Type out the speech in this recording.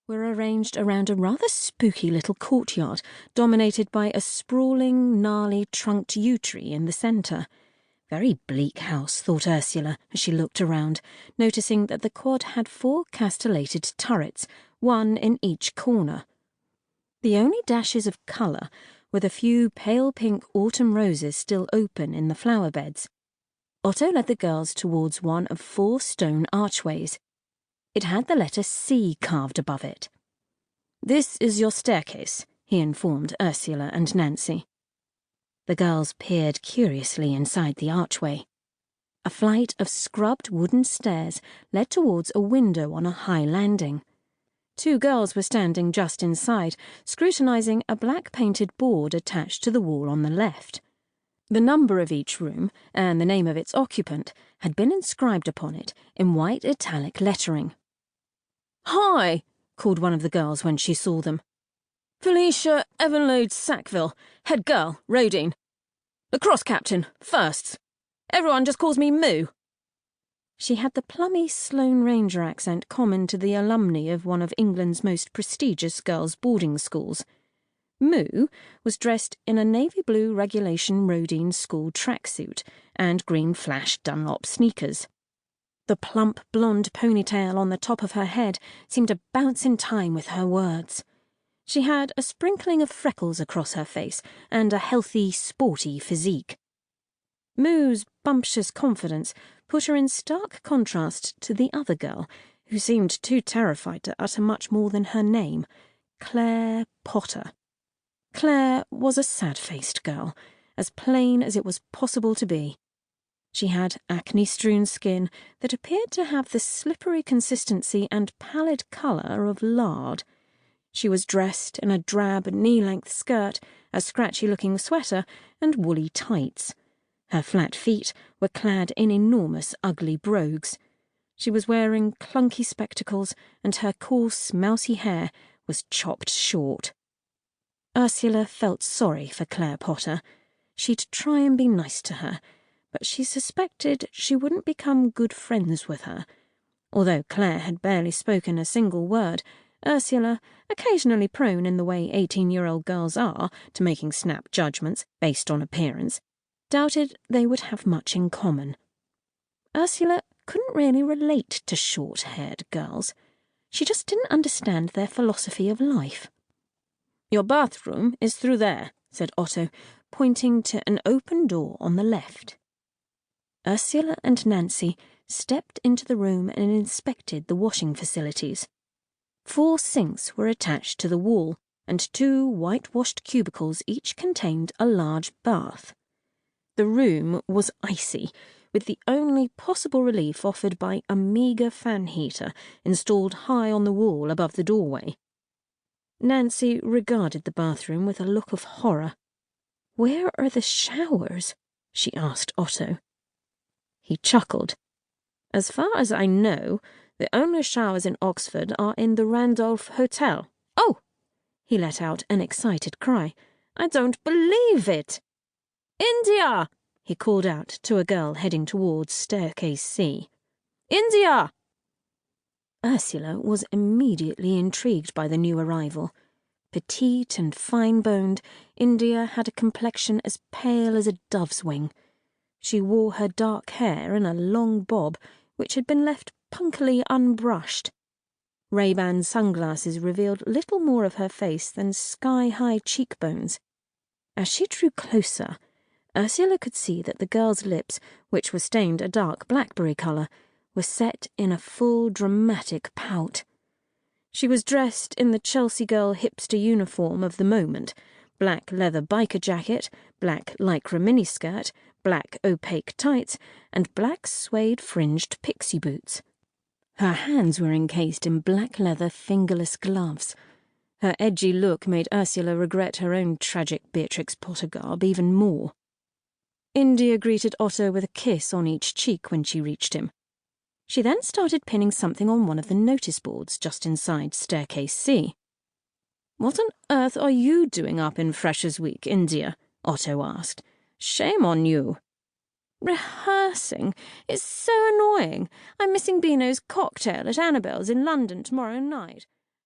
were arranged around a rather spooky little courtyard dominated by a sprawling, gnarly, trunked yew tree in the centre. Very bleak house, thought Ursula as she looked around, noticing that the quad had 4 castellated turrets, 1 in each corner. The only dashes of colour were the few pale pink autumn roses still open in the flower beds. Otto led the girls towards one of 4 stone archways. It had the letter C carved above it. "This is your staircase," he informed Ursula and Nancy. The girls peered curiously inside the archway. A flight of scrubbed wooden stairs led towards a window on a high landing. 2 girls were standing just inside, scrutinizing a black-painted board attached to the wall on the left. The number of each room, and the name of its occupant, had been inscribed upon it in white italic lettering. "Hi!" called one of the girls when she saw them. "Felicia Evanlode Sackville, head girl, Rodine. Lacrosse captain, firsts. Everyone just calls me Moo." She had the plummy Sloane Ranger accent common to the alumni of one of England's most prestigious girls' boarding schools. Moo was dressed in a navy blue regulation Rodine school tracksuit and green flash Dunlop sneakers. The plump blonde ponytail on the top of her head seemed to bounce in time with her words. She had a sprinkling of freckles across her face and a healthy, sporty physique. Moo's bumptious confidence put her in stark contrast to the other girl, who seemed too terrified to utter much more than her name, Claire Potter. Claire was a sad-faced girl, as plain as it was possible to be. She had acne-strewn skin that appeared to have the slippery consistency and pallid colour of lard. She was dressed in a drab knee-length skirt, a scratchy-looking sweater, and woolly tights. Her flat feet were clad in enormous ugly brogues. She was wearing clunky spectacles, and her coarse, mousy hair was chopped short. Ursula felt sorry for Claire Potter. She'd try and be nice to her, but she suspected she wouldn't become good friends with her. Although Claire had barely spoken a single word, Ursula, occasionally prone in the way 18-year-old girls are to making snap judgments based on appearance, doubted they would have much in common. Ursula couldn't really relate to short-haired girls. She just didn't understand their philosophy of life. "Your bathroom is through there," said Otto, pointing to an open door on the left. Ursula and Nancy stepped into the room and inspected the washing facilities. 4 sinks were attached to the wall, and 2 whitewashed cubicles each contained a large bath. The room was icy, with the only possible relief offered by a meagre fan heater installed high on the wall above the doorway. Nancy regarded the bathroom with a look of horror. "Where are the showers?" she asked Otto. He chuckled. "As far as I know, the only showers in Oxford are in the Randolph Hotel. Oh!" He let out an excited cry. "I don't believe it! India!" he called out to a girl heading towards staircase C. "India!" Ursula was immediately intrigued by the new arrival. Petite and fine-boned, India had a complexion as pale as a dove's wing. She wore her dark hair in a long bob, which had been left punkily unbrushed. Ray-Ban sunglasses revealed little more of her face than sky-high cheekbones. As she drew closer, Ursula could see that the girl's lips, which were stained a dark blackberry colour, were set in a full dramatic pout. She was dressed in the Chelsea girl hipster uniform of the moment: black leather biker jacket, black lycra miniskirt, black opaque tights, and black suede-fringed pixie boots. Her hands were encased in black leather fingerless gloves. Her edgy look made Ursula regret her own tragic Beatrix Potter garb even more. India greeted Otto with a kiss on each cheek when she reached him. She then started pinning something on one of the notice boards just inside staircase C. "What on earth are you doing up in Freshers' Week, India?" Otto asked. "Shame on you." "Rehearsing? It's so annoying. I'm missing Beano's cocktail at Annabelle's in London tomorrow night."